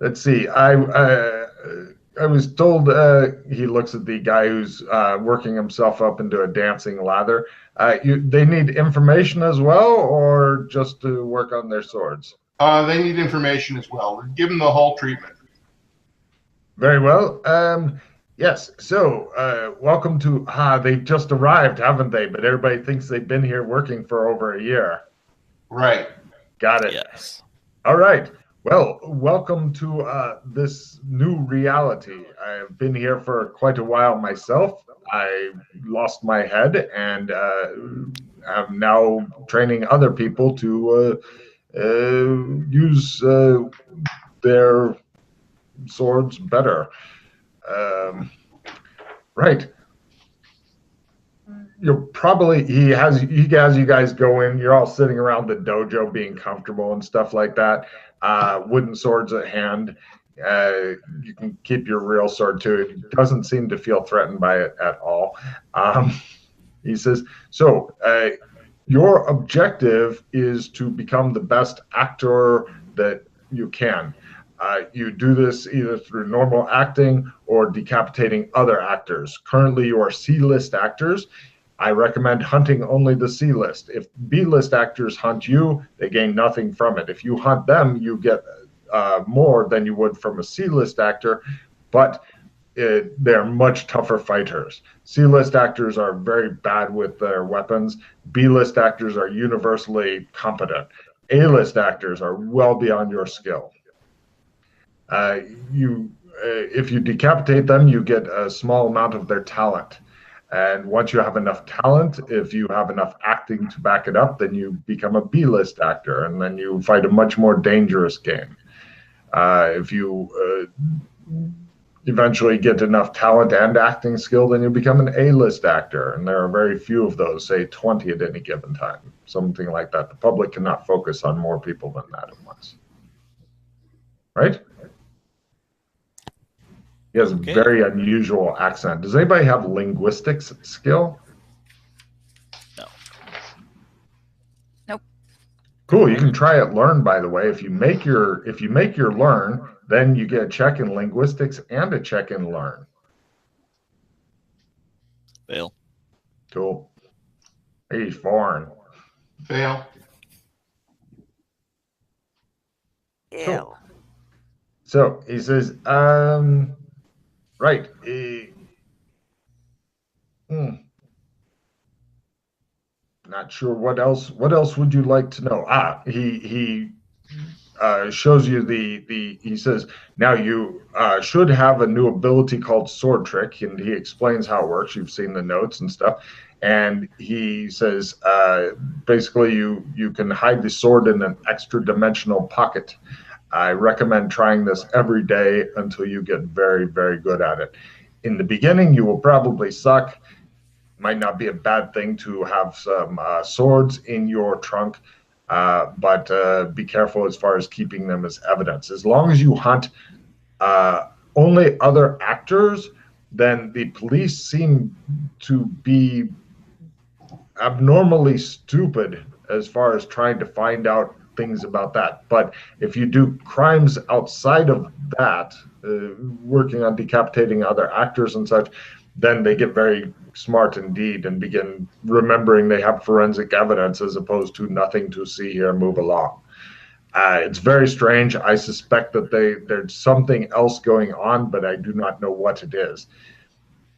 let's see. I was told he looks at the guy who's working himself up into a dancing lather. They need information as well, or just to work on their swords? They need information as well. Give them the whole treatment. Very well. Yes. So, welcome to. They've just arrived, haven't they? But everybody thinks they've been here working for over a year. Right. Got it. Yes. All right. Well, welcome to this new reality. I've been here for quite a while myself. I lost my head and am now training other people to use their swords better. Right. You're probably he has you guys go in. You're all sitting around the dojo, being comfortable and stuff like that. Wooden swords at hand. You can keep your real sword too. It doesn't seem to feel threatened by it at all. He says, "So your objective is to become the best actor that you can. You do this either through normal acting or decapitating other actors. Currently, you are C-list actors. I recommend hunting only the C-list. If B-list actors hunt you, they gain nothing from it. If you hunt them, you get more than you would from a C-list actor, but they're much tougher fighters. C-list actors are very bad with their weapons. B-list actors are universally competent. A-list actors are well beyond your skill. If you decapitate them, you get a small amount of their talent. And once you have enough talent, if you have enough acting to back it up, then you become a B-list actor, and then you fight a much more dangerous game. If you eventually get enough talent and acting skill, then you become an A-list actor, and there are very few of those, say 20 at any given time, something like that. The public cannot focus on more people than that at once. Right? He has a very unusual accent. Does anybody have linguistics skill? No. Nope. Cool. You can try it. Learn, by the way. If you make your learn, then you get a check in linguistics and a check in learn. Fail. Cool. He's foreign. Fail. Cool. So he says, right. Not sure what else. What else would you like to know? He shows you the. He says now you should have a new ability called Sword Trick, and he explains how it works. You've seen the notes and stuff, and he says basically you can hide the sword in an extra dimensional pocket. I recommend trying this every day until you get very, very good at it. In the beginning, you will probably suck. Might not be a bad thing to have some swords in your trunk, but be careful as far as keeping them as evidence. As long as you hunt only other actors, then the police seem to be abnormally stupid as far as trying to find out things about that. But if you do crimes outside of that, working on decapitating other actors and such, then they get very smart indeed and begin remembering they have forensic evidence as opposed to nothing to see here, move along. It's very strange. I suspect that there's something else going on, but I do not know what it is.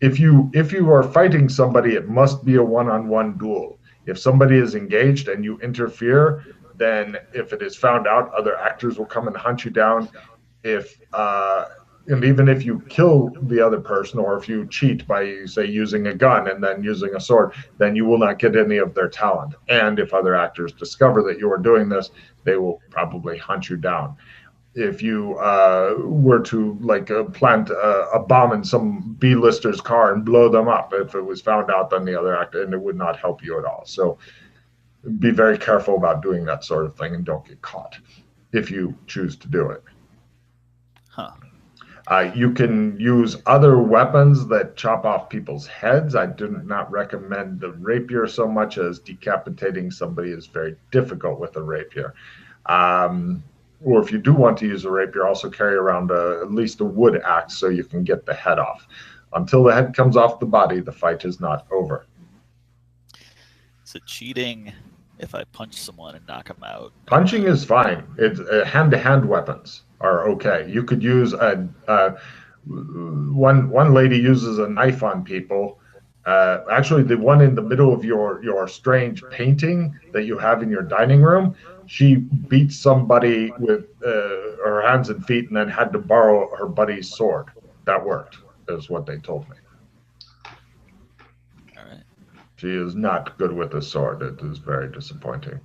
If you are fighting somebody, it must be a one-on-one duel. If somebody is engaged and you interfere, then if it is found out, other actors will come and hunt you down. And even if you kill the other person, or if you cheat by, say, using a gun and then using a sword, then you will not get any of their talent. And if other actors discover that you are doing this, they will probably hunt you down. If you were to plant a bomb in some B-lister's car and blow them up, if it was found out, then the other actor, and it would not help you at all. So be very careful about doing that sort of thing and don't get caught if you choose to do it. Huh. You can use other weapons that chop off people's heads. I do not recommend the rapier so much, as decapitating somebody is very difficult with a rapier. or if you do want to use a rapier, also carry around at least a wood axe so you can get the head off. Until the head comes off the body, the fight is not over. Is it cheating if I punch someone and knock them out? Punching is fine. It's hand-to-hand weapons are okay. You could use one lady uses a knife on people. Actually, the one in the middle of your strange painting that you have in your dining room, she beat somebody with her hands and feet, and then had to borrow her buddy's sword. That worked, is what they told me. All right. She is not good with a sword. It is very disappointing.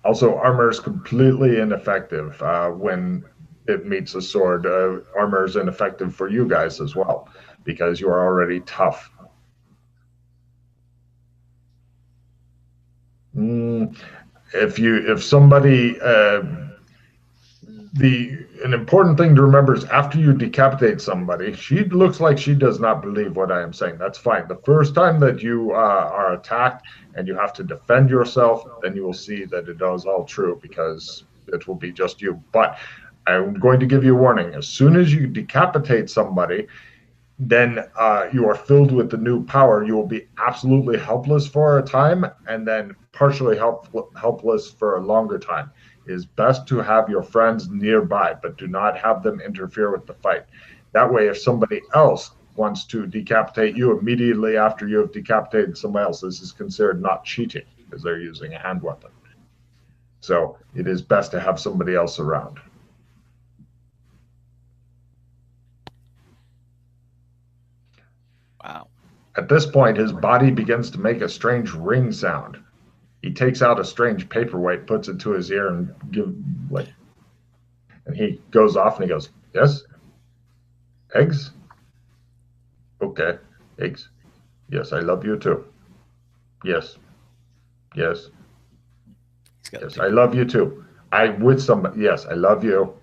Also, armor is completely ineffective when it meets a sword. Armor is ineffective for you guys as well because you are already tough. If somebody an important thing to remember is after you decapitate somebody, she looks like she does not believe what I am saying. That's fine. The first time that you are attacked and you have to defend yourself, then you will see that it is all true because it will be just you. But I'm going to give you a warning. As soon as you decapitate somebody, then you are filled with the new power. You will be absolutely helpless for a time and then partially helpless for a longer time. It is best to have your friends nearby, but do not have them interfere with the fight. That way, if somebody else wants to decapitate you immediately after you have decapitated somebody else, this is considered not cheating because they're using a hand weapon. So it is best to have somebody else around. Wow. At this point, his body begins to make a strange ring sound. He takes out a strange paperweight, puts it to his ear, and and he goes off and he goes, "Yes, eggs. Okay, eggs. Yes, I love you too. Yes, yes, yes, I love you too. I'm with somebody. Yes, I love you."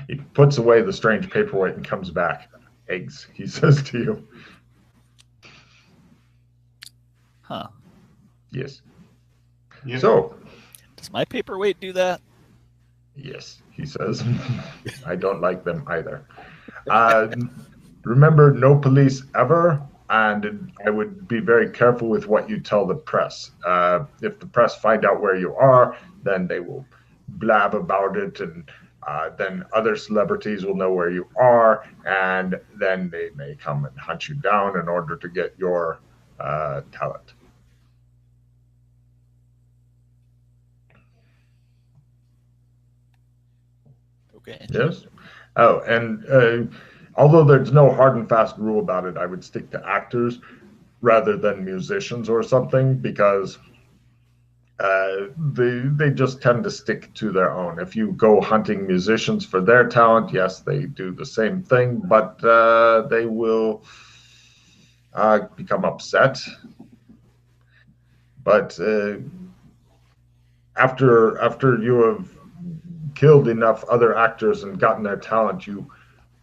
He puts away the strange paperweight and comes back. "Eggs," he says to you. Huh. Yes. Yep. So, does my paperweight do that? Yes, he says. I don't like them either. Remember, no police ever, and I would be very careful with what you tell the press. If the press find out where you are, then they will blab about it, and then other celebrities will know where you are, and then they may come and hunt you down in order to get your talent. Okay. Yes. Oh, and although there's no hard and fast rule about it, I would stick to actors rather than musicians or something because they just tend to stick to their own. If you go hunting musicians for their talent, yes, they do the same thing, but they will become upset. But after you have killed enough other actors and gotten their talent,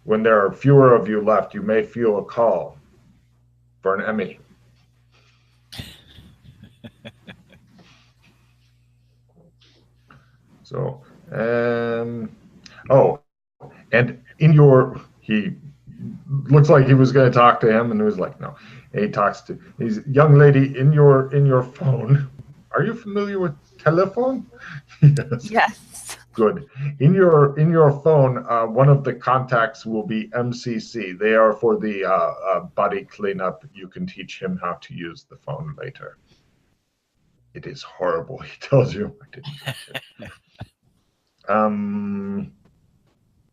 when there are fewer of you left, you may feel a call for an Emmy. So, oh, and he looks like he was going to talk to him, and he was like, no. And he talks to he's young lady in your phone. Are you familiar with telephone? Yes. Yes. Good. In your phone, one of the contacts will be MCC. They are for the body cleanup. You can teach him how to use the phone later. It is horrible. He tells you. I didn't touch it.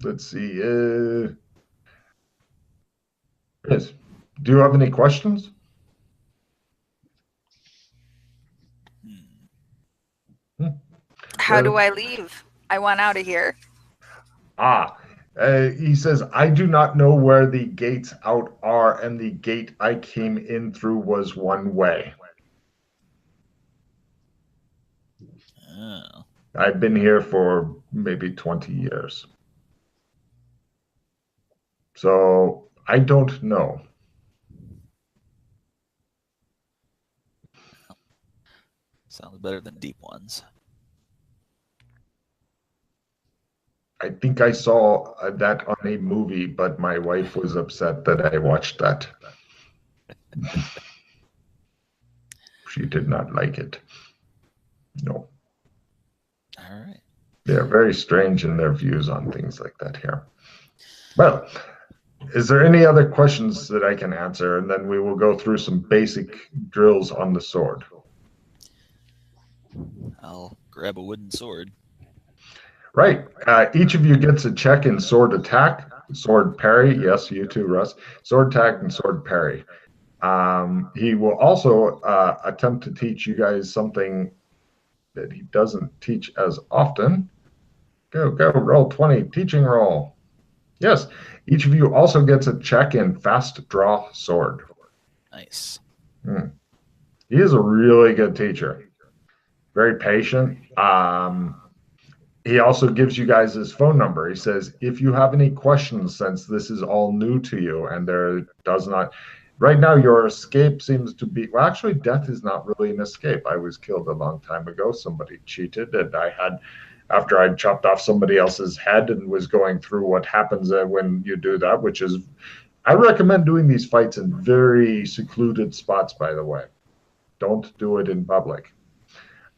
Let's see. Yes. Do you have any questions? How do I leave? I want out of here. He says, I do not know where the gates out are, and the gate I came in through was one way. Oh. I've been here for maybe 20 years. So I don't know. Sounds better than deep ones. I think I saw that on a movie, but my wife was upset that I watched that. She did not like it. No. All right. They're very strange in their views on things like that here. Well, is there any other questions that I can answer? And then we will go through some basic drills on the sword. I'll grab a wooden sword. Right. Each of you gets a check in sword attack, sword parry. Yes, you too, Russ. Sword attack and sword parry. He will also attempt to teach you guys something that he doesn't teach as often. Go, roll 20, teaching roll. Yes, each of you also gets a check in fast draw sword. Nice. He is a really good teacher. Very patient. He also gives you guys his phone number. He says, if you have any questions, since this is all new to you and there does not, right now your escape seems to be, well, actually death is not really an escape. I was killed a long time ago. Somebody cheated and I had, after I'd chopped off somebody else's head and was going through what happens when you do that, which is, I recommend doing these fights in very secluded spots, by the way. Don't do it in public.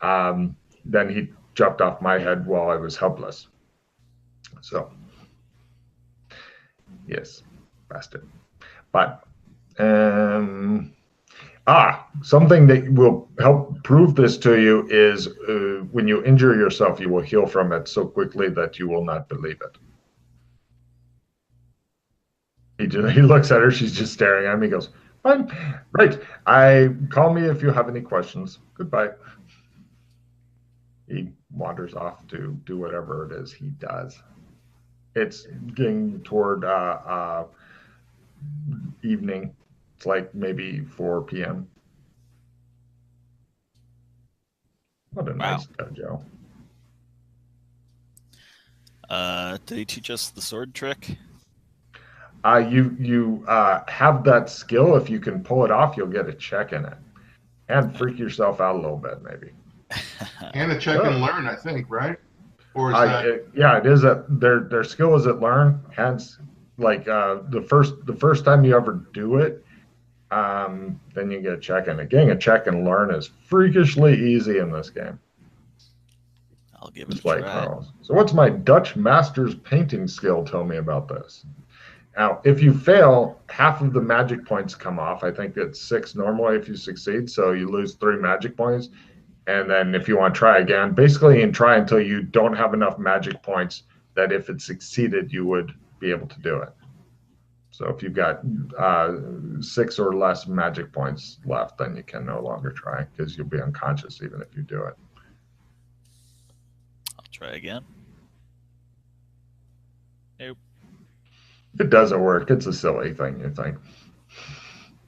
Then he chopped off my head while I was helpless. So, yes, bastard. But, something that will help prove this to you is when you injure yourself, you will heal from it so quickly that you will not believe it. He looks at her. She's just staring at me. He goes, fine. Right. Call me if you have any questions. Goodbye. He wanders off to do whatever it is he does. It's getting toward evening. It's like maybe 4 p.m. What a nice dojo. Did he teach us the sword trick? You have that skill. If you can pull it off, you'll get a check in it. And freak yourself out a little bit, maybe. And a check and learn, I think, right? Or is it is their skill is at learn. Hence, like the first time you ever do it, then you get a check in. Getting a check and learn is freakishly easy in this game. I'll give it a try. So what's my Dutch master's painting skill tell me about this? Now, if you fail, half of the magic points come off. I think it's 6 normally if you succeed, so you lose 3 magic points. And then if you want to try again, basically you can try until you don't have enough magic points that if it succeeded, you would be able to do it. So if you've got 6 or less magic points left, then you can no longer try because you'll be unconscious even if you do it. I'll try again. Nope. It doesn't work. It's a silly thing, you think.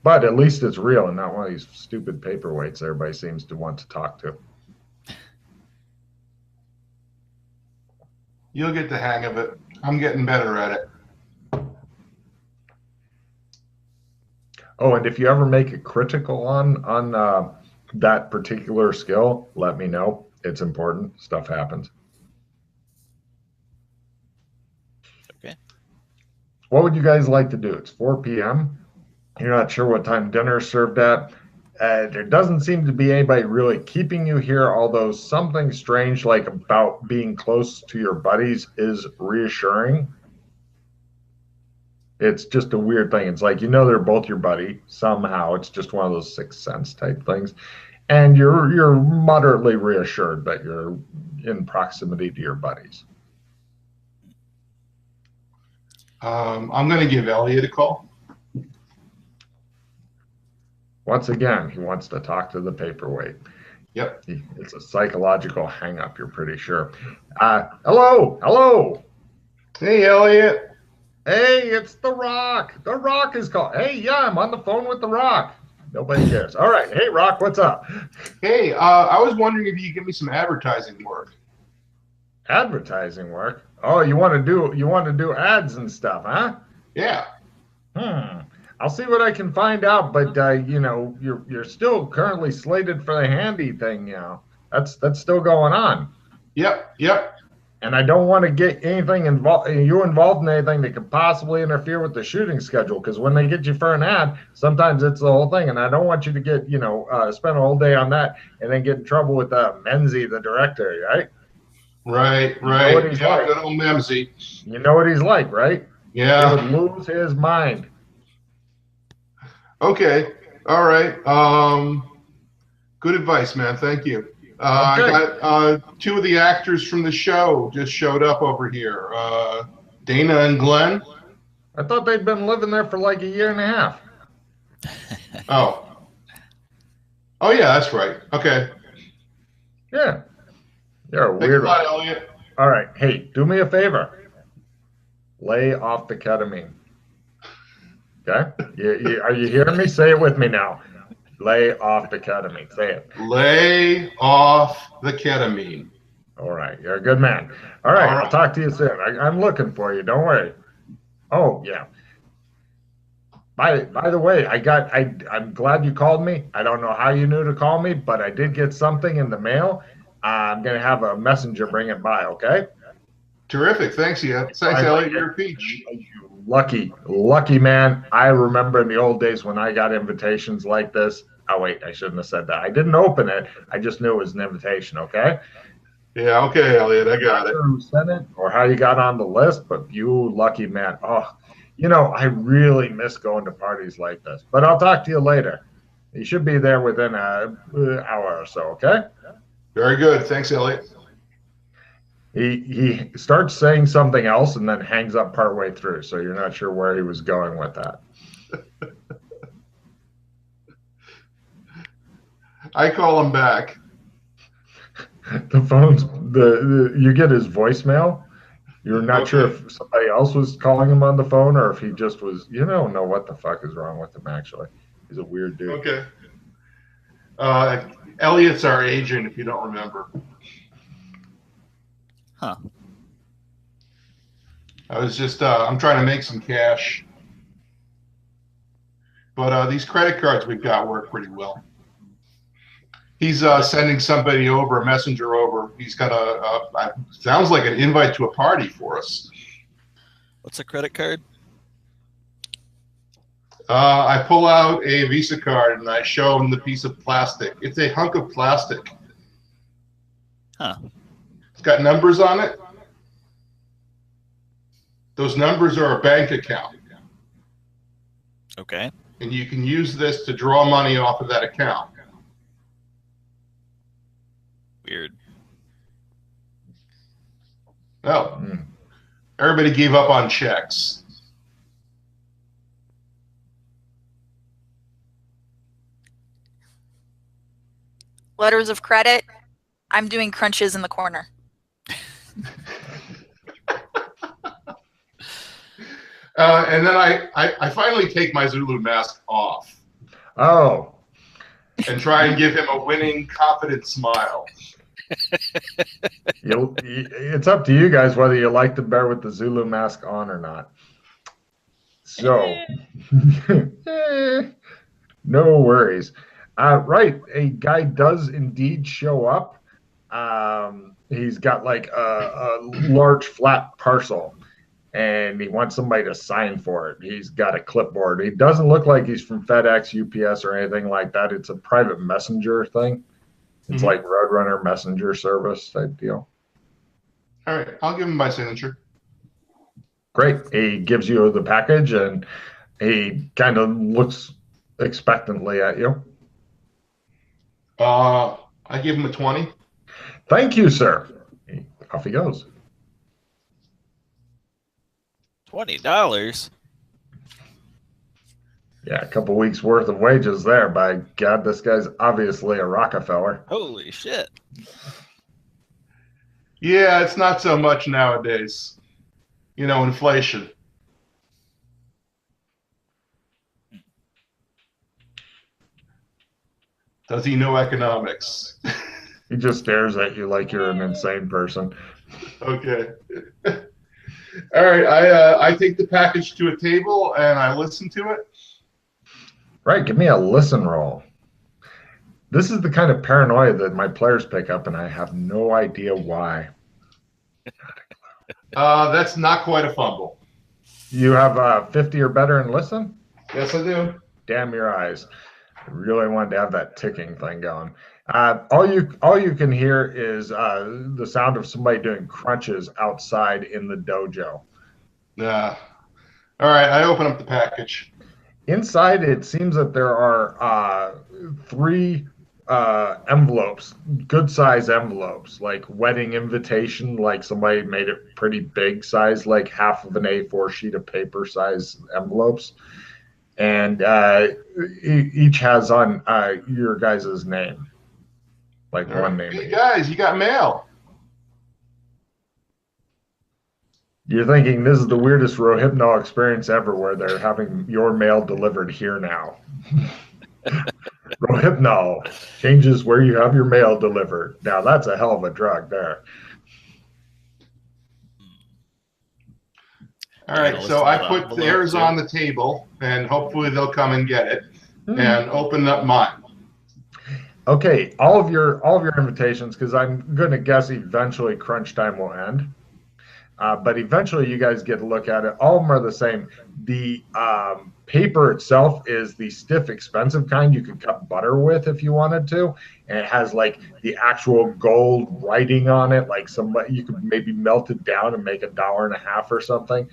But at least it's real and not one of these stupid paperweights everybody seems to want to talk to. You'll get the hang of it. I'm getting better at it. Oh, and if you ever make a critical on that particular skill, let me know. It's important. Stuff happens. Okay. What would you guys like to do? It's 4 p.m. You're not sure what time dinner is served at. There doesn't seem to be anybody really keeping you here, although something strange like about being close to your buddies is reassuring. It's just a weird thing. It's like, they're both your buddy. Somehow it's just one of those sixth sense type things. And you're moderately reassured that you're in proximity to your buddies. I'm going to give Elliot a call. Once again, he wants to talk to the paperweight. Yep. It's a psychological hang-up, you're pretty sure. Hello. Hey, Elliot. Hey, it's The Rock. The Rock is called. Hey, yeah, I'm on the phone with The Rock. Nobody cares. All right. Hey, Rock, what's up? Hey, I was wondering if you could give me some advertising work. Advertising work? Oh, you want to do ads and stuff, huh? Yeah. I'll see what I can find out, but you're still currently slated for the handy thing, That's still going on. Yep. and I don't want to get anything involved, you involved in anything that could possibly interfere with the shooting schedule. Because when they get you for an ad, sometimes it's the whole thing, and I don't want you to get, spend a whole day on that and then get in trouble with Menzie, the director, right? Right. You know what he's like. Good old Memsy. You know what he's like, right? Yeah. He would lose his mind. Okay. All right. Good advice, man. Thank you. I got 2 of the actors from the show just showed up over here. Dana and Glenn. I thought they'd been living there for like a year and a half. Oh. Oh yeah, that's right. Okay. Yeah. You're a Thanks a weirdo. lot, Elliot. All right. Hey, do me a favor. Lay off the ketamine. Okay? Are you hearing me? Say it with me now. Lay off the ketamine. Say it. Lay off the ketamine. All right. You're a good man. All right. I'll talk to you soon. I'm looking for you. Don't worry. Oh, yeah. By the way, I'm glad you called me. I don't know how you knew to call me, but I did get something in the mail. I'm going to have a messenger bring it by, okay? Terrific. Thanks, Ian. Thanks, Elliot. You're a peach. Lucky man. I remember in the old days when I got invitations like this. Oh, wait, I shouldn't have said that. I didn't open it. I just knew it was an invitation, okay? Yeah, okay, Elliot. I got it. I'm not sure who sent it or how you got on the list, but you lucky man. Oh, I really miss going to parties like this. But I'll talk to you later. You should be there within an hour or so, okay? Very good. Thanks, Elliot. He starts saying something else and then hangs up partway through, so you're not sure where he was going with that. I call him back. The phone's you get his voicemail. You're not sure if somebody else was calling him on the phone or if he just was. You don't know what the fuck is wrong with him. Actually, he's a weird dude. Okay. Elliot's our agent, if you don't remember. Huh. I was just, I'm trying to make some cash. But these credit cards we've got work pretty well. He's sending somebody over, a messenger over. He's got sounds like an invite to a party for us. What's a credit card? I pull out a Visa card and I show him the piece of plastic. It's a hunk of plastic. Huh. It's got numbers on it. Those numbers are a bank account. Okay. And you can use this to draw money off of that account. Weird. Well, everybody gave up on checks. Letters of credit. I'm doing crunches in the corner. And then I finally take my Zulu mask off. Oh. And try and give him a winning, confident smile. It's up to you guys whether you like to bear with the Zulu mask on or not. So, no worries. Right, a guy does indeed show up. He's got like a large flat parcel, and he wants somebody to sign for it. He's got a clipboard. He doesn't look like he's from FedEx, UPS, or anything like that. It's a private messenger thing. It's like Roadrunner messenger service type deal. All right, I'll give him my signature. Great. He gives you the package, and he kind of looks expectantly at you. I give him a 20. Thank you, sir. Off he goes. $20? Yeah, a couple weeks worth of wages there. By God, this guy's obviously a Rockefeller. Holy shit. Yeah, it's not so much nowadays. You know, inflation. Does he know economics? He just stares at you like you're an insane person. Okay. All right, I take the package to a table and I listen to it. Right, give me a listen roll. This is the kind of paranoia that my players pick up, and I have no idea why. That's not quite a fumble. You have 50 or better and listen? Yes, I do. Damn your eyes. I really wanted to have that ticking thing going. All you can hear is the sound of somebody doing crunches outside in the dojo. All right, I open up the package. Inside, it seems that there are 3 envelopes, good size envelopes, like wedding invitation, like somebody made it pretty big size, like half of an A4 sheet of paper size envelopes. And each has on your guys' name, like All one right. name. Hey, guys, you got mail. You're thinking this is the weirdest Rohypnol experience ever, where they're having your mail delivered here now. Rohypnol changes where you have your mail delivered. Now that's a hell of a drug there. All right, so I put theirs on the table, and hopefully they'll come and get it, and open up mine. Okay, all of your invitations, because I'm going to guess eventually crunch time will end. But eventually you guys get to look at it. All of them are the same. The paper itself is the stiff, expensive kind you could cut butter with if you wanted to. And it has like the actual gold writing on it, like somebody you could maybe melt it down and make $1.50 or something.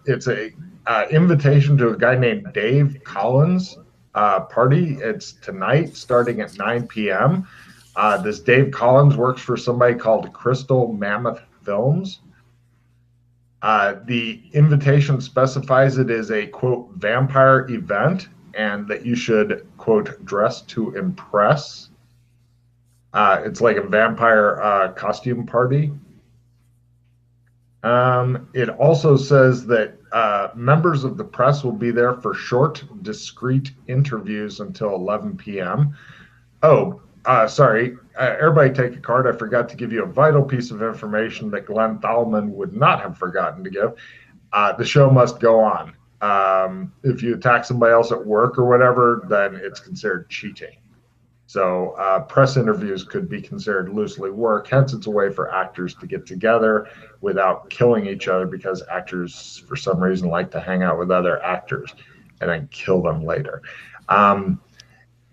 It's a invitation to a guy named Dave Collins party. It's tonight starting at 9 p.m. This Dave Collins works for somebody called Crystal Mammoth Films. The invitation specifies it is a, quote, vampire event and that you should, quote, dress to impress. It's like a vampire costume party. It also says that members of the press will be there for short, discreet interviews until 11 p.m. Oh, sorry. Everybody take a card. I forgot to give you a vital piece of information that Glenn Thalman would not have forgotten to give. The show must go on. If you attack somebody else at work or whatever, then it's considered cheating. So press interviews could be considered loosely work. Hence, it's a way for actors to get together without killing each other, because actors, for some reason, like to hang out with other actors and then kill them later.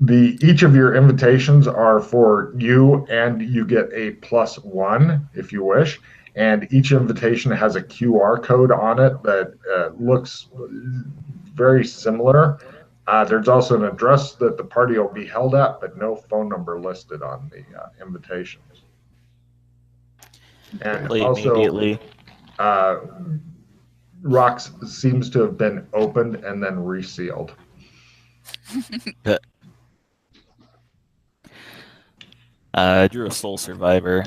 Each of your invitations are for you, and you get a +1 if you wish. And each invitation has a QR code on it that looks very similar. There's also an address that the party will be held at, but no phone number listed on the invitations. And also, Rocks seems to have been opened and then resealed. I drew a Soul Survivor.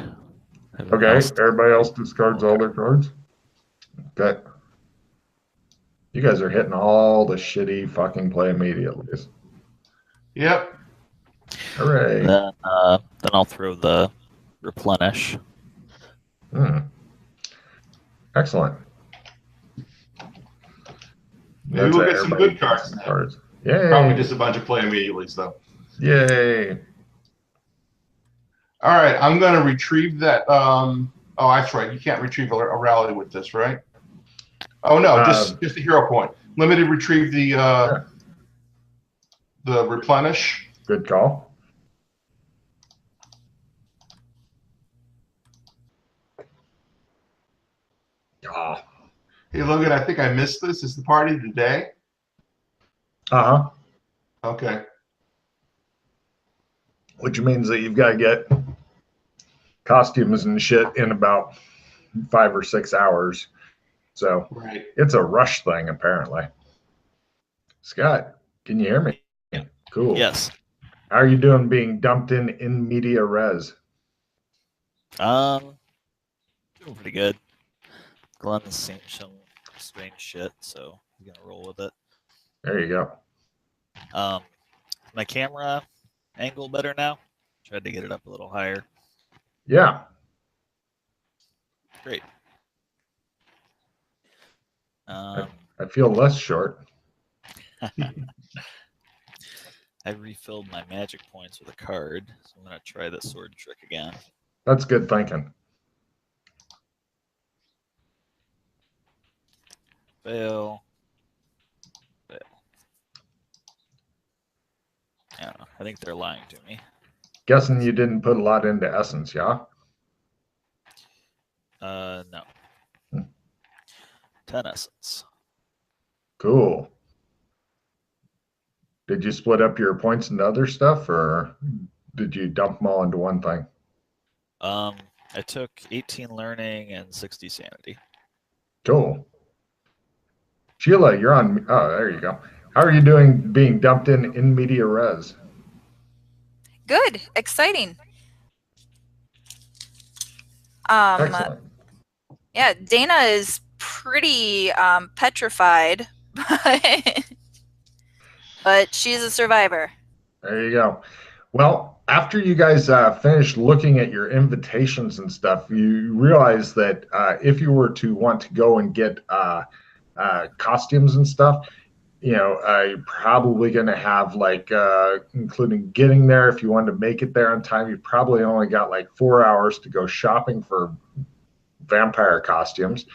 Okay, everybody else discards all their cards? Okay. You guys are hitting all the shitty fucking play immediately. Yep. Hooray. Then I'll throw the replenish. Excellent. Maybe we'll get some good cards. Yay. Probably just a bunch of play immediately, though. Yay. All right, I'm going to retrieve that. Oh, that's right. You can't retrieve a rally with this, right? Oh, no, just a hero point. Limited retrieve the replenish. Good call. Oh. Hey, Logan, I think I missed this. Is the party today? Uh-huh. Okay. Which means that you've got to get costumes and shit in about 5 or 6 hours. So It's a rush thing, apparently. Scott, can you hear me? Cool. Yes. How are you doing being dumped in media res? Doing pretty good. Glenn's seen some strange shit, so I'm gonna roll with it. There you go. My camera angle better now. Tried to get it up a little higher. Yeah. Great. I feel less short. I refilled my magic points with a card, so I'm gonna try the sword trick again. That's good thinking. Fail. Fail. I don't know. I think they're lying to me. Guessing you didn't put a lot into essence, yeah? No. 10 essence. Cool. Did you split up your points into other stuff, or did you dump them all into one thing? I took 18 learning and 60 sanity. Cool. Sheila, you're on. Oh, there you go. How are you doing being dumped in media res? Good. Exciting. Excellent. Yeah, Dana is pretty petrified, but she's a survivor. There you go. Well, after you guys finish looking at your invitations and stuff, you realize that if you were to want to go and get costumes and stuff, you're probably going to have including getting there. If you wanted to make it there on time, you probably only got like 4 hours to go shopping for vampire costumes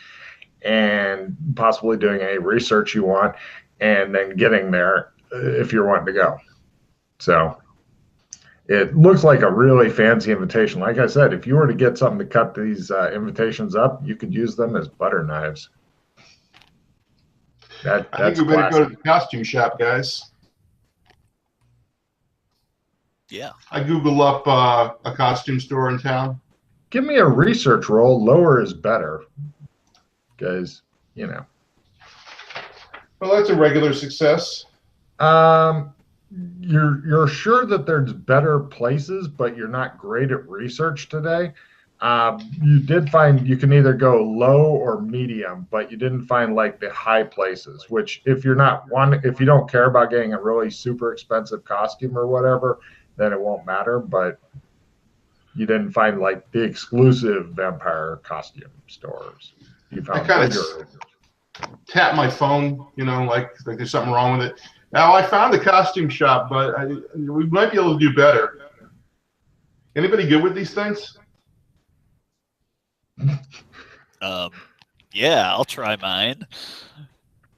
and possibly doing any research you want, and then getting there if you're wanting to go. So it looks like a really fancy invitation. Like I said, if you were to get something to cut these invitations up, you could use them as butter knives. I think we better go to the costume shop, guys. Yeah. I Google up a costume store in town. Give me a research roll. Lower is better. Because, Well, that's a regular success. You're sure that there's better places, but you're not great at research today. You did find you can either go low or medium, but you didn't find like the high places, which if you don't care about getting a really super expensive costume or whatever, then it won't matter. But you didn't find like the exclusive vampire costume stores. You found I kind of tap my phone, like there's something wrong with it. Now I found the costume shop, but we might be able to do better. Anybody good with these things? Yeah, I'll try mine.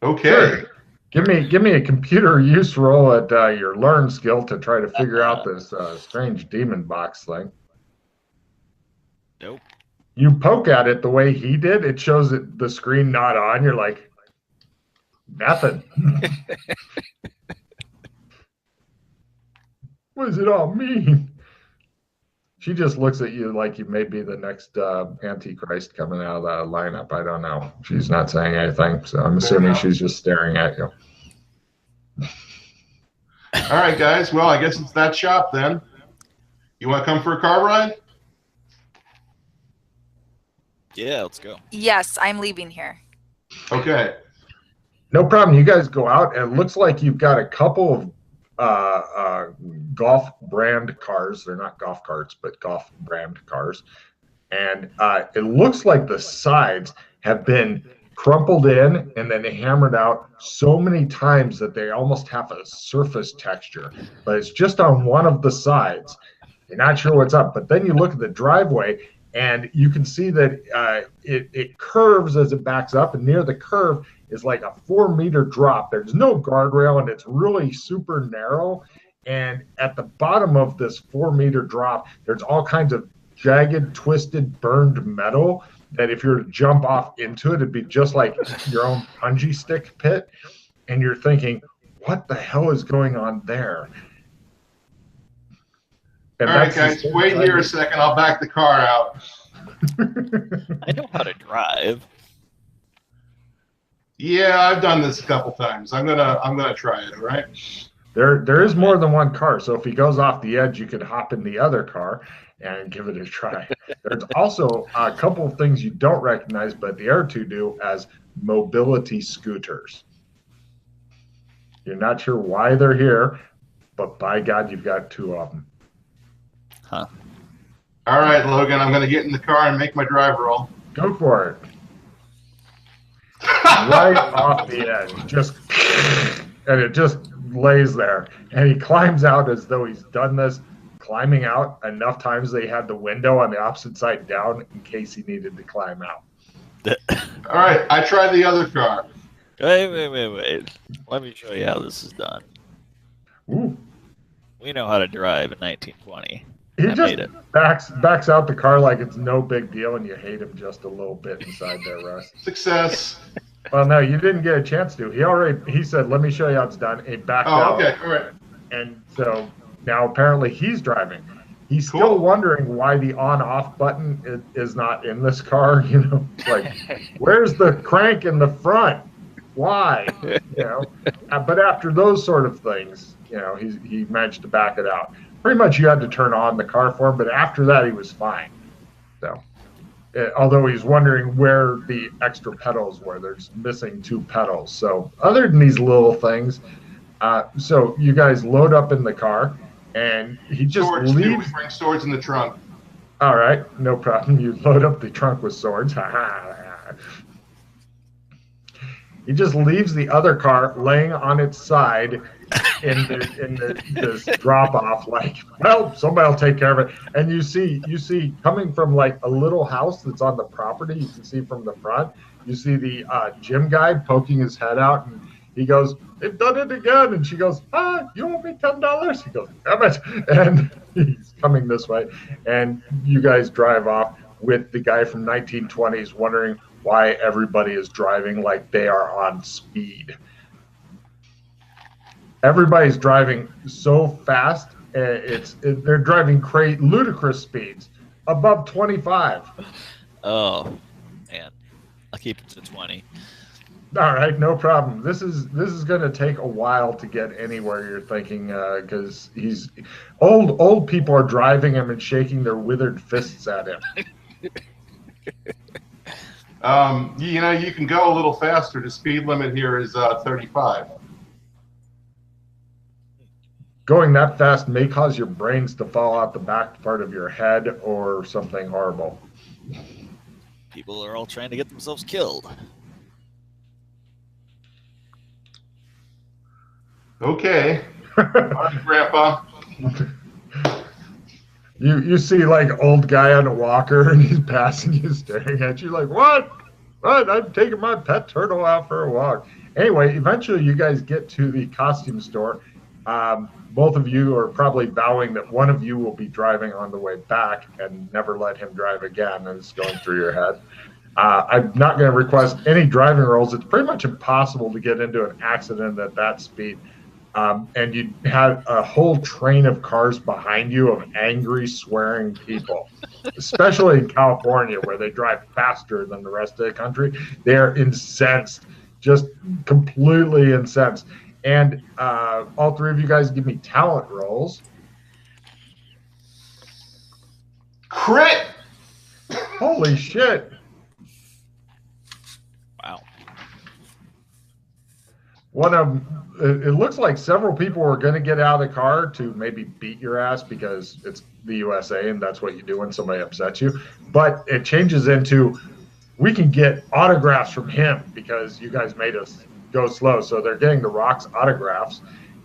Okay. Sure. Give me a computer use roll at your learn skill to try to figure out this strange demon box thing. Nope. You poke at it the way he did, it shows it the screen not on. You're like, nothing. What does it all mean? She just looks at you like you may be the next Antichrist coming out of the lineup. I don't know. She's not saying anything, so I'm assuming she's just staring at you. All right, guys. Well, I guess it's that shop then. You want to come for a car ride? Yeah, let's go. Yes, I'm leaving here. Okay. No problem. You guys go out, and it looks like you've got a couple of golf brand cars. They're not golf carts, but golf brand cars. And it looks like the sides have been crumpled in and then hammered out so many times that they almost have a surface texture. But it's just on one of the sides. You're not sure what's up. But then you look at the driveway, and you can see that it curves as it backs up, and near the curve is like a 4-meter drop. There's no guardrail, and it's really super narrow. And at the bottom of this 4-meter drop, there's all kinds of jagged, twisted, burned metal that if you were to jump off into it, it'd be just like your own punji stick pit. And you're thinking, what the hell is going on there? And all right, guys, wait here a second. I'll back the car out. I know how to drive. Yeah, I've done this a couple times. I'm gonna try it. All right. There is more than one car, so if he goes off the edge, you could hop in the other car and give it a try. There's also a couple of things you don't recognize, but the other two do, as mobility scooters. You're not sure why they're here, but by God, you've got 2 of them. Huh. All right, Logan, I'm going to get in the car and make my drive roll. Go for it. Right off the edge, and it just lays there. And he climbs out as though he's done this, climbing out enough times they had the window on the opposite side down in case he needed to climb out. All right, I tried the other car. Wait. Let me show you how this is done. Ooh. We know how to drive in 1920. He I just made it. backs out the car like it's no big deal, and you hate him just a little bit inside there, Russ. Success. Well, no, you didn't get a chance to. He said, "Let me show you how it's done." He backed out. Okay, all right. And so now apparently he's driving. He's Cool. still wondering why the on-off button is not in this car. You know, like where's the crank in the front? Why? You know. But after those sort of things, you know, he managed to back it out. Pretty much, you had to turn on the car for him, but after that, he was fine. So, although he's wondering where the extra pedals were, there's missing 2 pedals. So, other than these little things. So you guys load up in the car, and he just Swords, too. leaves. We bring swords in the trunk. All right, no problem. You load up the trunk with swords. He just leaves the other car laying on its side in this drop off. Like, well, somebody will take care of it. And you see coming from like a little house that's on the property. You can see from the front. You see the gym guy poking his head out, and he goes, "They've done it again." And she goes, "You owe me $10." He goes, "Damn it." And he's coming this way. And you guys drive off with the guy from 1920s wondering why everybody is driving like they are on speed. Everybody's driving so fast. They're driving ludicrous speeds, above 25. Oh, man. I'll keep it to 20. All right, no problem. This is going to take a while to get anywhere. You're thinking because he's old people are driving him and shaking their withered fists at him. You know, you can go a little faster. The speed limit here is 35. Going that fast may cause your brains to fall out the back part of your head or something horrible. People are all trying to get themselves killed. Okay. All right, Grandpa. You see like old guy on a walker and he's passing you, staring at you like, what? I'm taking my pet turtle out for a walk. Anyway, eventually you guys get to the costume store. Both of you are probably vowing that one of you will be driving on the way back and never let him drive again, and it's going through your head. I'm not going to request any driving rolls. It's pretty much impossible to get into an accident at that speed. And you have a whole train of cars behind you of angry, swearing people, especially in California where they drive faster than the rest of the country. They're incensed, just completely incensed. And all 3 of you guys give me talent rolls. Crit! Holy shit. Wow. One of them, it looks like several people were going to get out of the car to maybe beat your ass because it's the USA and that's what you do when somebody upsets you. But it changes into, we can get autographs from him because you guys made us go slow. So they're getting the Rock's autographs,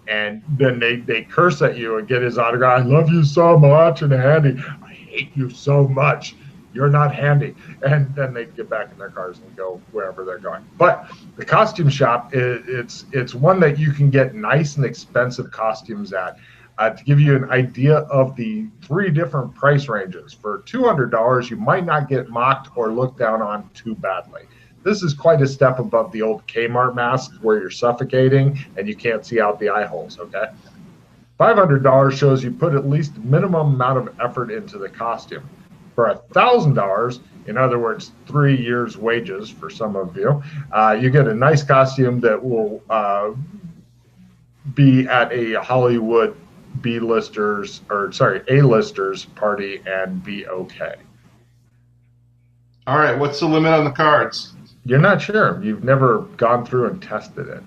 and then they curse at you and get his autograph. I love you so much, and Andy, I hate you so much. You're not handy. And then they get back in their cars and go wherever they're going. But the costume shop, it's one that you can get nice and expensive costumes at. To give you an idea of the 3 different price ranges, for $200, you might not get mocked or looked down on too badly. This is quite a step above the old Kmart masks where you're suffocating and you can't see out the eye holes, okay? $500 shows you put at least minimum amount of effort into the costume. For $1,000, in other words, 3 years' wages for some of you, you get a nice costume that will be at a Hollywood A-listers party and be okay. All right, what's the limit on the cards? You're not sure. You've never gone through and tested it.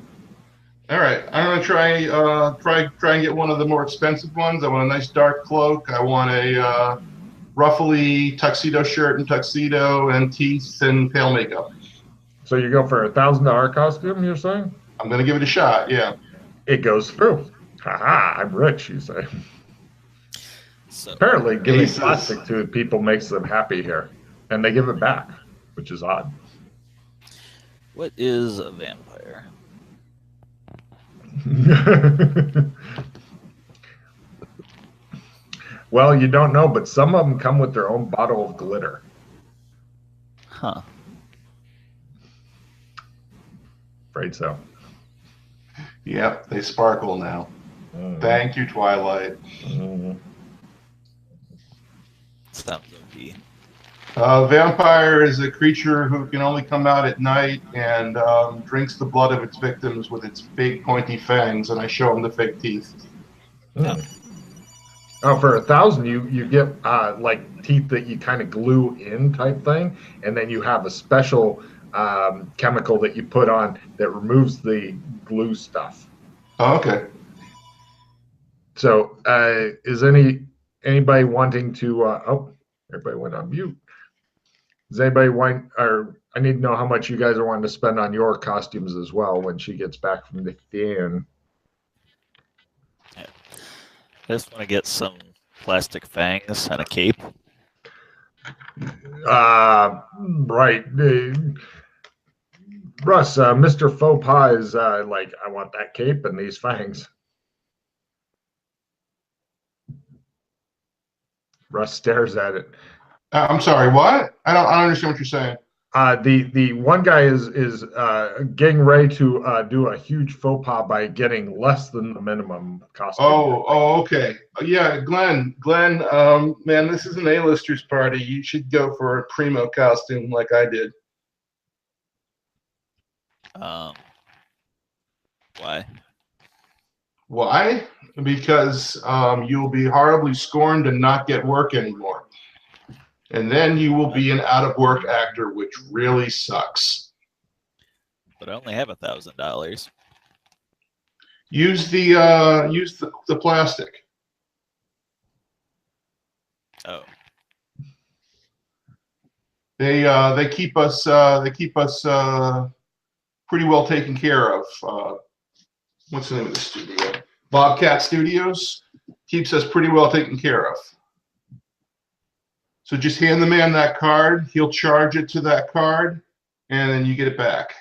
All right, I'm gonna try and get one of the more expensive ones. I want a nice dark cloak. I want a ruffly tuxedo shirt and tuxedo and teeth and pale makeup. So you go for $1,000 costume, you're saying? I'm gonna give it a shot. Yeah. It goes through. Haha, I'm rich, you say. So, Apparently, giving Aces. plastic to people makes them happy here, and they give it back, which is odd. What is a vampire? Well, you don't know, but some of them come with their own bottle of glitter. Huh. Afraid so. Yep, they sparkle now. Thank you, Twilight. Sounds OP. Vampire is a creature who can only come out at night and drinks the blood of its victims with its big pointy fangs, and I show him the fake teeth. Oh, for 1,000, you get like teeth that you kind of glue in type thing, and then you have a special chemical that you put on that removes the glue stuff. Oh, okay. So, is anybody wanting to? Oh, everybody went on mute. Does anybody want? Or I need to know how much you guys are wanting to spend on your costumes as well when she gets back from the thing. Yeah. I just want to get some plastic fangs and a cape. Right. Russ, Mr. Faux Pas is like, I want that cape and these fangs. Russ stares at it. I'm sorry, what? I don't understand what you're saying. The one guy is getting ready to do a huge faux pas by getting less than the minimum costume. Oh, okay. Yeah, Glenn, man, this is an A-listers party. You should go for a primo costume like I did. Why? Why? Because you'll be horribly scorned and not get work anymore. And then you will be an out-of-work actor, which really sucks. But I only have $1,000. Use the plastic. Oh. They keep us pretty well taken care of. What's the name of the studio? Bobcat Studios keeps us pretty well taken care of. So just hand the man that card. He'll charge it to that card, and then you get it back.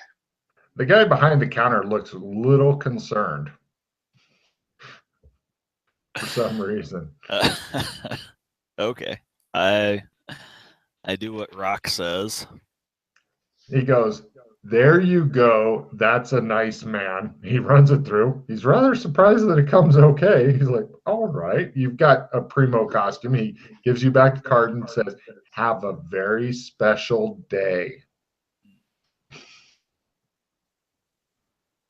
The guy behind the counter looks a little concerned for some reason. Okay. I do what Rock says. He goes, "There you go. That's a nice man." He runs it through. He's rather surprised that it comes okay. He's like, "All right, you've got a primo costume." He gives you back the card and says, "Have a very special day."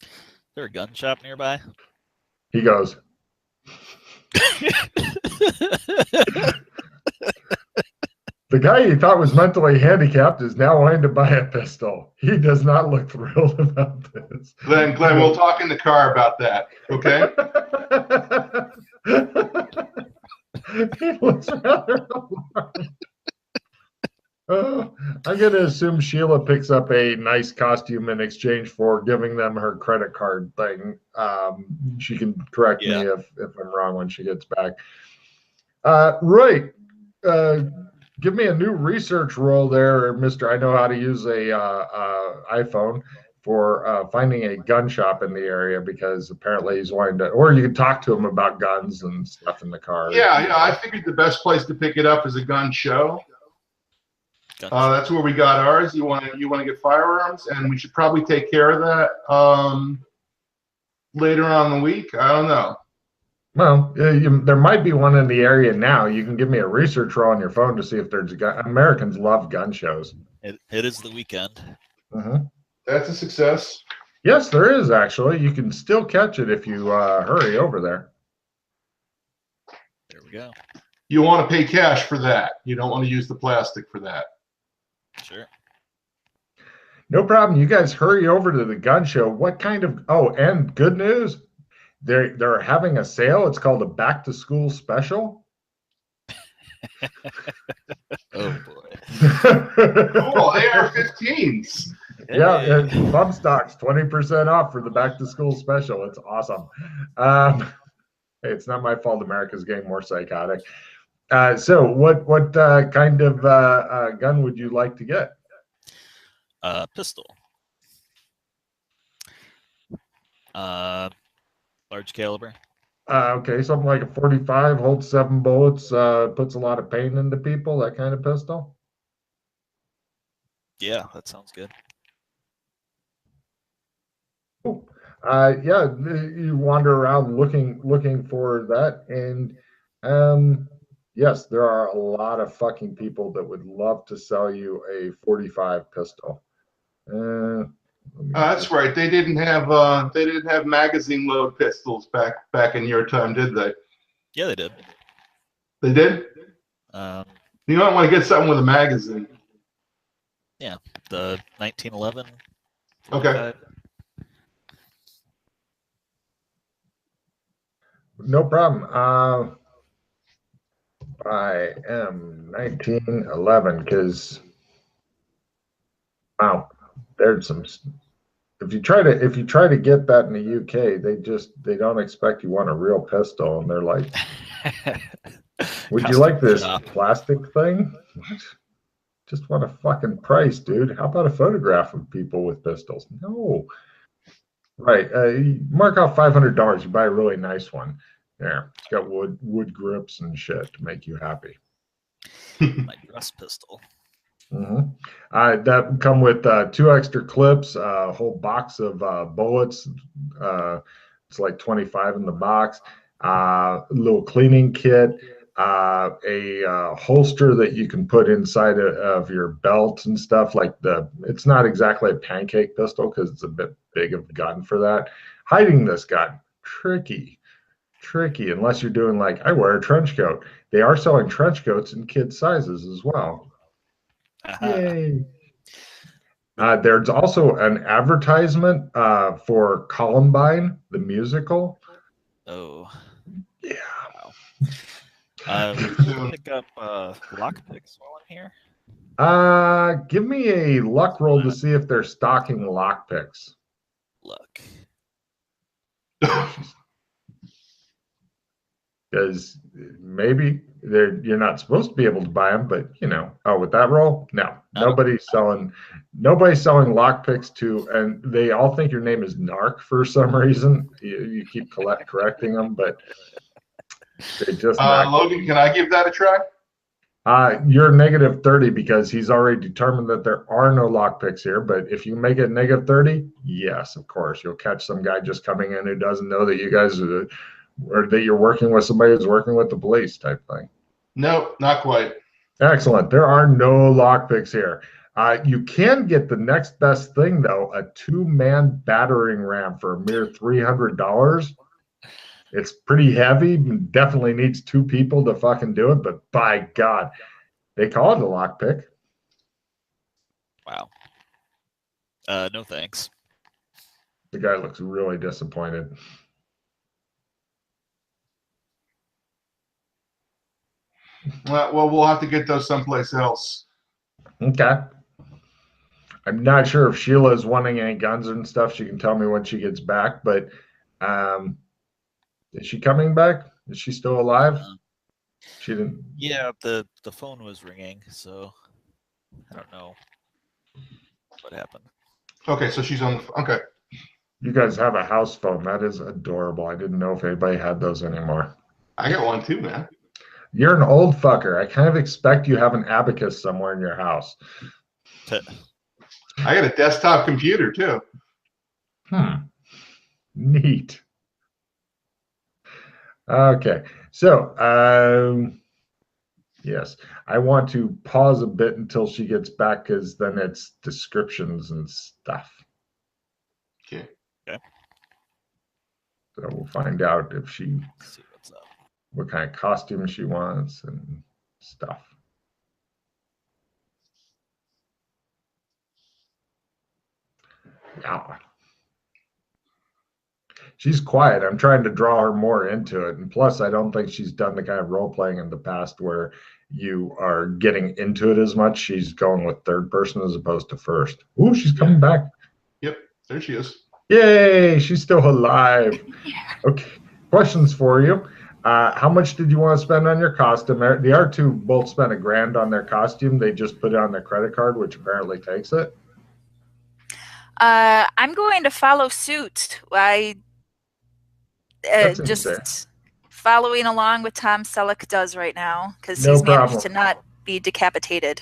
Is there a gun shop nearby? He goes, "The guy you thought was mentally handicapped is now wanting to buy a pistol." He does not look thrilled about this. Glenn, we'll talk in the car about that, okay? He looks rather alarmed. I'm going to assume Sheila picks up a nice costume in exchange for giving them her credit card thing. She can correct me if I'm wrong when she gets back. Right. Give me a new research roll there, Mr. I know how to use a iPhone for finding a gun shop in the area, because apparently he's wanting to, or you can talk to him about guns and stuff in the car. Yeah, I figured the best place to pick it up is a gun show. That's where we got ours. You want to get firearms, and we should probably take care of that later on in the week. I don't know. Well, there might be one in the area now. You can give me a research roll on your phone to see if there's a gun. Americans love gun shows. It is the weekend. That's a success. Yes, there is actually. You can still catch it if you hurry over there. There we go. You want to pay cash for that. You don't want to use the plastic for that. Sure. No problem. You guys hurry over to the gun show. What kind of? Oh, and good news. They're having a sale. It's called a back to school special. Oh boy. Cool. AR-15s. Yeah, bump stocks 20% off for the back to school special. It's awesome. Hey, it's not my fault America's getting more psychotic. So what kind of gun would you like to get? Pistol. Large caliber. Okay, something like a 45, holds 7 bullets, puts a lot of pain into people, that kind of pistol? Yeah, that sounds good. Cool. Yeah, you wander around looking for that, and yes, there are a lot of fucking people that would love to sell you a 45 pistol. That's right. They didn't have magazine load pistols back in your time, did they? Yeah, they did. They did? You don't want to get something with a magazine. Yeah, the 1911. Okay. No problem. I am 1911 because wow, there's some. If you try to get that in the UK, they don't expect you want a real pistol, and they're like, "Would you like this plastic thing? What? Just want a fucking price, dude. How about a photograph of people with pistols? No, right? You mark out $500. You buy a really nice one. There, it's got wood grips and shit to make you happy. My dress pistol. Mm-hmm. That come with 2 extra clips, a whole box of bullets. It's like 25 in the box. A little cleaning kit, a holster that you can put inside of your belt and stuff. It's not exactly a pancake pistol because it's a bit big of a gun for that. Hiding this gun, tricky unless you're doing like I wear a trench coat. They are selling trench coats in kid sizes as well. Yay. There's also an advertisement for Columbine, the musical. Oh. Yeah. Wow. Can pick up lockpicks while I'm here? Give me a luck roll to see if they're stocking lockpicks. Luck. Because maybe you're not supposed to be able to buy them, but with that roll, no, nobody's selling lockpicks and they all think your name is Narc for some reason. You keep correcting them, but they just Logan, can I give that a try? You're negative 30 because he's already determined that there are no lockpicks here. But if you make it negative 30, yes, of course, you'll catch some guy just coming in who doesn't know that you guys are. Or that you're working with somebody who's working with the police type thing. No, not quite. Excellent. There are no lockpicks here. You can get the next best thing, though, a 2-man battering ram for a mere $300. It's pretty heavy. Definitely needs 2 people to fucking do it, but by God, they call it a lockpick. Wow. No thanks. The guy looks really disappointed. Well, we'll have to get those someplace else. Okay. I'm not sure if Sheila is wanting any guns and stuff. She can tell me when she gets back, but is she coming back? Is she still alive? She didn't. Yeah, the phone was ringing, so I don't know what happened. Okay, so she's on the. Okay. You guys have a house phone. That is adorable. I didn't know if anybody had those anymore. I got one too, man. You're an old fucker. I kind of expect you have an abacus somewhere in your house. I got a desktop computer too. Neat. Okay. So, yes, I want to pause a bit until she gets back because then it's descriptions and stuff. Okay. So we'll find out if she. See what's up. What kind of costume she wants and stuff. Yeah. She's quiet. I'm trying to draw her more into it. And plus, I don't think she's done the kind of role playing in the past where you are getting into it as much. She's going with third person as opposed to first. Ooh, she's coming back. Yep, there she is. Yay, she's still alive. Okay, questions for you. How much did you want to spend on your costume? The R2 both spent $1,000 on their costume. They just put it on their credit card, which apparently takes it. I'm going to follow suit. I That's Just insane. following along with Tom Selleck does right now because No he's managed problem. to not be decapitated.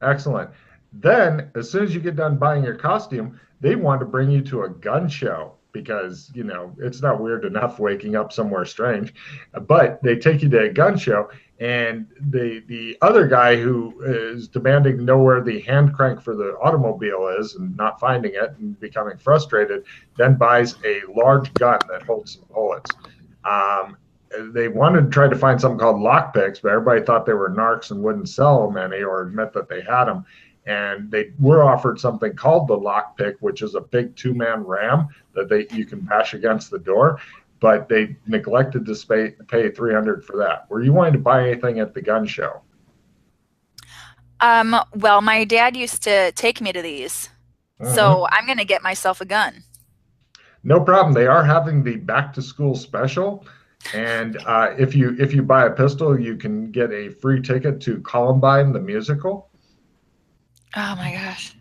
Excellent. Then, as soon as you get done buying your costume, they want to bring you to a gun show because, you know, it's not weird enough waking up somewhere strange. But they take you to a gun show, and the other guy who is demanding to know where the hand crank for the automobile is and not finding it and becoming frustrated, then buys a large gun that holds some bullets. They wanted to try to find something called lockpicks, but everybody thought they were narcs and wouldn't sell them any or admit that they had them. And they were offered something called the lockpick, which is a big two-man ram that you can bash against the door. But they neglected to pay $300 for that. Were you wanting to buy anything at the gun show? Well, my dad used to take me to these, so I'm gonna get myself a gun. No problem. They are having the back-to-school special. And if you buy a pistol, you can get a free ticket to Columbine the musical. Oh my gosh!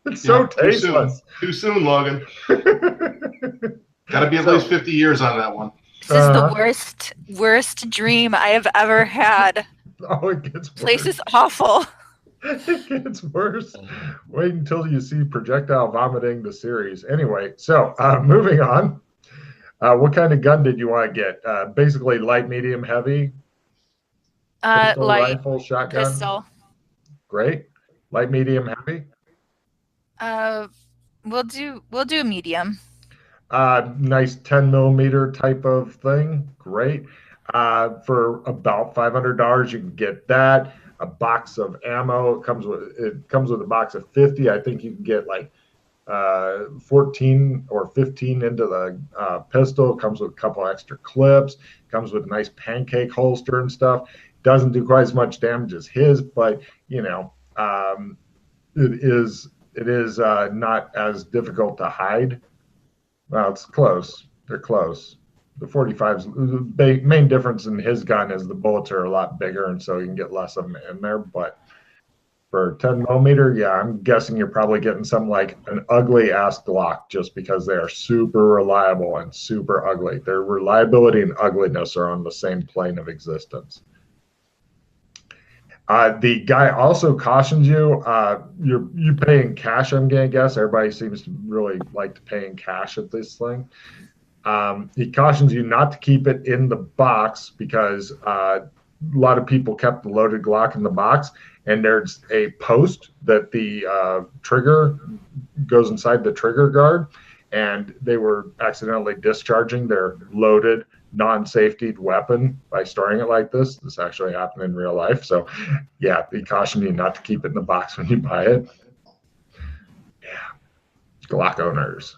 It's so tasteless. Too soon, Logan. Got to be at least 50 years on that one. This is the worst dream I have ever had. Oh, it gets worse. Place is awful. It gets worse. Wait until you see projectile vomiting the series. Anyway, so moving on. What kind of gun did you want to get? Basically light, medium, heavy? Pistol, Light, rifle, shotgun? pistol. Great. Light, medium, heavy? We'll do medium. Nice 10 millimeter type of thing. Great. For about $500, you can get that. A box of ammo. It comes with a box of 50. I think you can get like 14 or 15 into the pistol. It comes with a couple extra clips. It comes with a nice pancake holster and stuff. Doesn't do quite as much damage as his, but you know, it is not as difficult to hide. Well, it's close. They're close. The 45's the main difference in his gun is the bullets are a lot bigger, and so you can get less of them in there. But for 10 millimeter, yeah, I'm guessing you're probably getting something like an ugly ass Glock just because they are super reliable and super ugly. Their reliability and ugliness are on the same plane of existence. The guy also cautions you, you pay in cash, I'm going to guess. Everybody seems to really like to pay in cash at this thing. He cautions you not to keep it in the box because a lot of people kept the loaded Glock in the box, and there's a post that the trigger goes inside the trigger guard, and they were accidentally discharging their loaded non-safetied weapon by storing it like this. This actually happened in real life. So yeah, they caution you not to keep it in the box when you buy it. Yeah, Glock owners.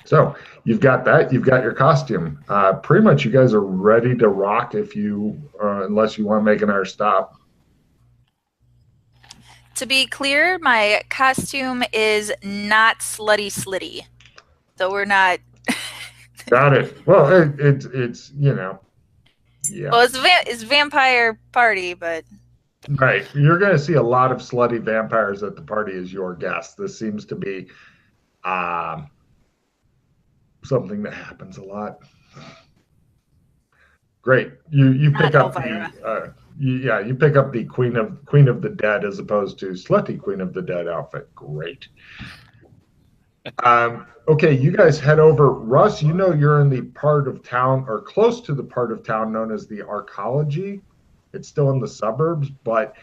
So you've got that. You've got your costume. Pretty much you guys are ready to rock if you, unless you want to make another stop. To be clear, my costume is not slutty. So we're not... Got it. Well, it's you know, yeah. Well, it's vampire party, but... Right. You're going to see a lot of slutty vampires at the party as your guest. This seems to be something that happens a lot. Great. You pick up the you pick up the Queen of the Dead as opposed to slutty Queen of the Dead outfit. Great. Okay, you guys head over. Russ, you know you're in the part of town or close to the part of town known as the Arcology. It's still in the suburbs, but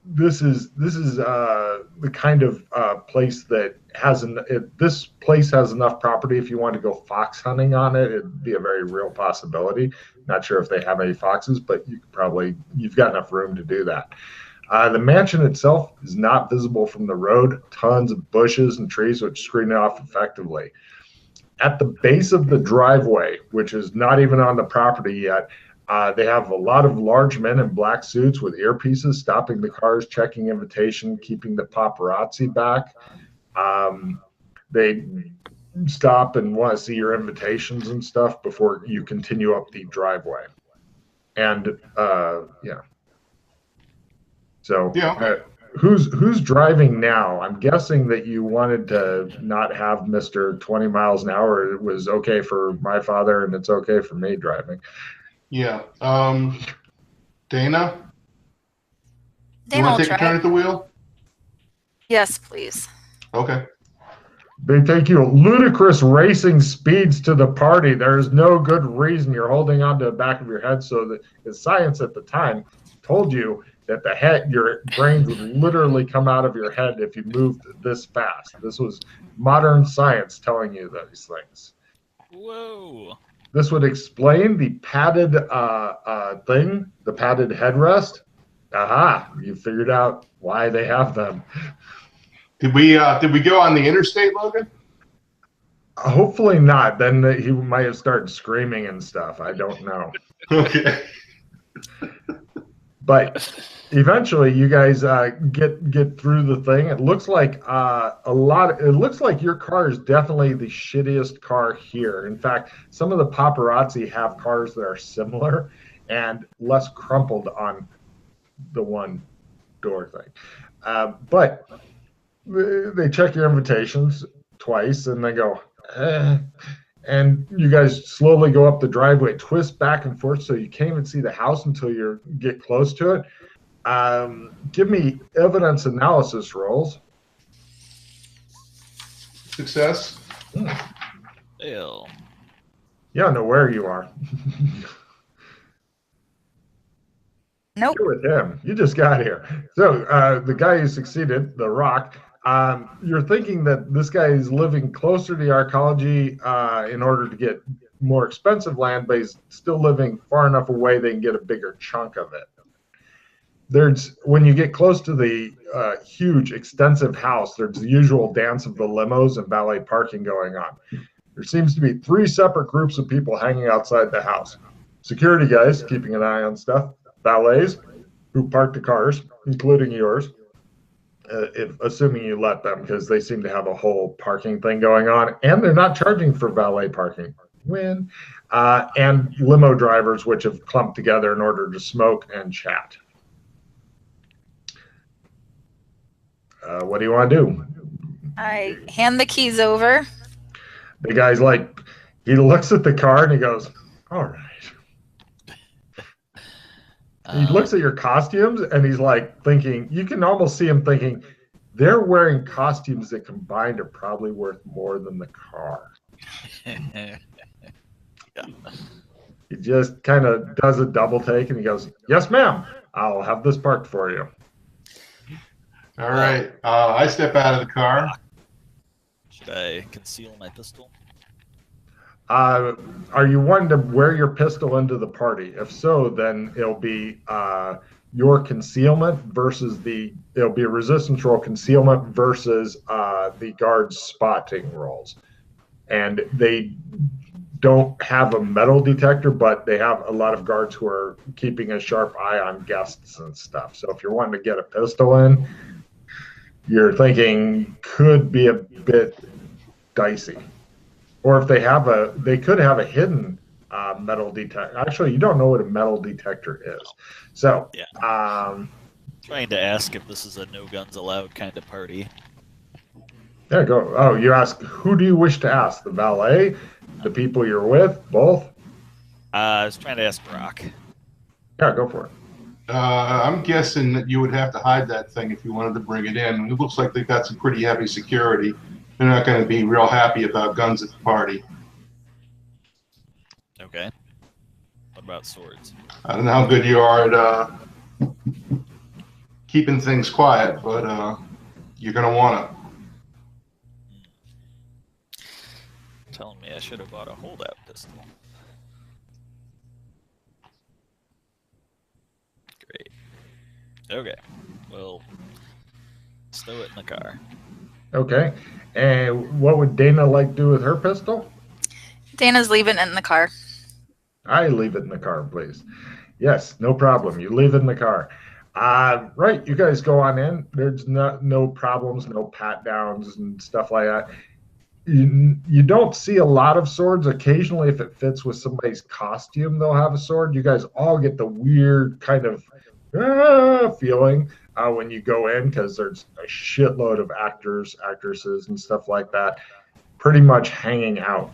this is the kind of place that has this place has enough property. If you want to go fox hunting on it, it'd be a very real possibility. Not sure if they have any foxes, but you've got enough room to do that. The mansion itself is not visible from the road. Tons of bushes and trees which screen it off effectively. At the base of the driveway, which is not even on the property yet, they have a lot of large men in black suits with earpieces stopping the cars, checking invitation, keeping the paparazzi back. They stop and want to see your invitations and stuff before you continue up the driveway. And yeah. So yeah. who's driving now? I'm guessing that you wanted to not have Mr. 20 miles an hour. It was okay for my father, and it's okay for me driving. Yeah. Dana, you Dana want will to take a try. turn at the wheel? Yes, please. Okay. They take you ludicrous racing speeds to the party. There is no good reason you're holding on to the back of your head, so that the science at the time told you that your brains would literally come out of your head if you moved this fast. This was modern science telling you these things. Whoa. This would explain the padded thing, the padded headrest. Aha, you figured out why they have them. Did we go on the interstate, Logan? Hopefully not. Then he might have started screaming and stuff. I don't know. Okay. But eventually, you guys get through the thing. It looks like It looks like your car is definitely the shittiest car here. In fact, some of the paparazzi have cars that are similar and less crumpled on the one door thing. But they check your invitations twice, and they go, and you guys slowly go up the driveway, twist back and forth, so you can't even see the house until you get close to it. Give me evidence analysis rolls. Success. Fail. You don't know where you are. Nope. You're with him. You just got here. So the guy who succeeded, The Rock, you're thinking that this guy is living closer to the arcology in order to get more expensive land, but he's still living far enough away they can get a bigger chunk of it. When you get close to the huge, extensive house, there's the usual dance of the limos and valet parking going on. There seems to be 3 separate groups of people hanging outside the house. Security guys keeping an eye on stuff. Valets who park the cars, including yours, assuming you let them, because they seem to have a whole parking thing going on, and they're not charging for valet parking. And limo drivers, which have clumped together in order to smoke and chat. What do you want to do? I hand the keys over. The guy's like, he looks at the car and he goes, all right. He looks at your costumes and he's like thinking, you can almost see him thinking, they're wearing costumes that combined are probably worth more than the car. Yeah. He just kind of does a double take and he goes, yes, ma'am, I'll have this parked for you. All right. I step out of the car. Should I conceal my pistol? Are you wanting to wear your pistol into the party? If so, then it'll be your concealment versus it'll be a resistance roll concealment versus the guard's spotting rolls. And they don't have a metal detector, but they have a lot of guards who are keeping a sharp eye on guests and stuff. So if you're wanting to get a pistol in, you're thinking could be a bit dicey. Or if they could have a hidden metal detector. Actually, you don't know what a metal detector is. So, yeah. Trying to ask if this is a no guns allowed kind of party. There you go. Oh, you ask, who do you wish to ask? The valet? The people you're with? Both? I was trying to ask Brock. Yeah, go for it. I'm guessing that you would have to hide that thing if you wanted to bring it in. It looks like they've got some pretty heavy security. They're not going to be real happy about guns at the party. Okay. What about swords? I don't know how good you are at keeping things quiet, but you're going to want to. Telling me I should have bought a holdout pistol. Great. Okay. Well, stow it in the car. Okay. And what would Dana like to do with her pistol? Dana's leaving it in the car. I leave it in the car, please. Yes, no problem. You leave it in the car. Right, you guys go on in. There's no problems, no pat downs and stuff like that. You don't see a lot of swords. Occasionally, if it fits with somebody's costume, they'll have a sword. You guys all get the weird kind of feeling when you go in, because there's a shitload of actors, actresses, and stuff like that pretty much hanging out.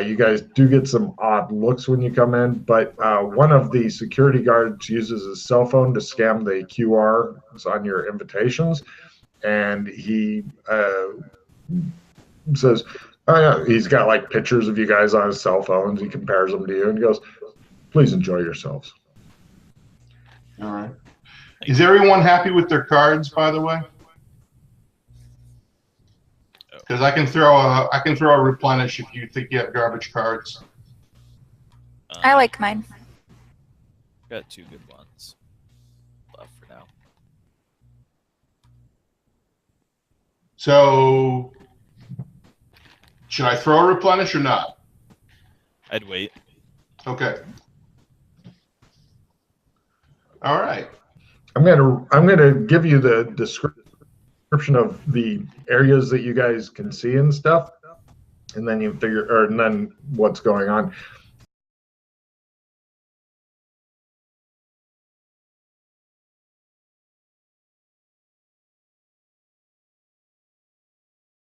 You guys do get some odd looks when you come in, but one of the security guards uses his cell phone to scan the QRs on your invitations, and he says, oh, yeah, he's got like pictures of you guys on his cell phones. He compares them to you and goes, please enjoy yourselves. All right. Is everyone happy with their cards, by the way? Because I can throw a replenish if you think you have garbage cards. I like mine. Got 2 good ones left for now. So, should I throw a replenish or not? I'd wait. Okay. All right. I'm gonna give you the description of the areas that you guys can see and stuff, and then you figure, and then what's going on.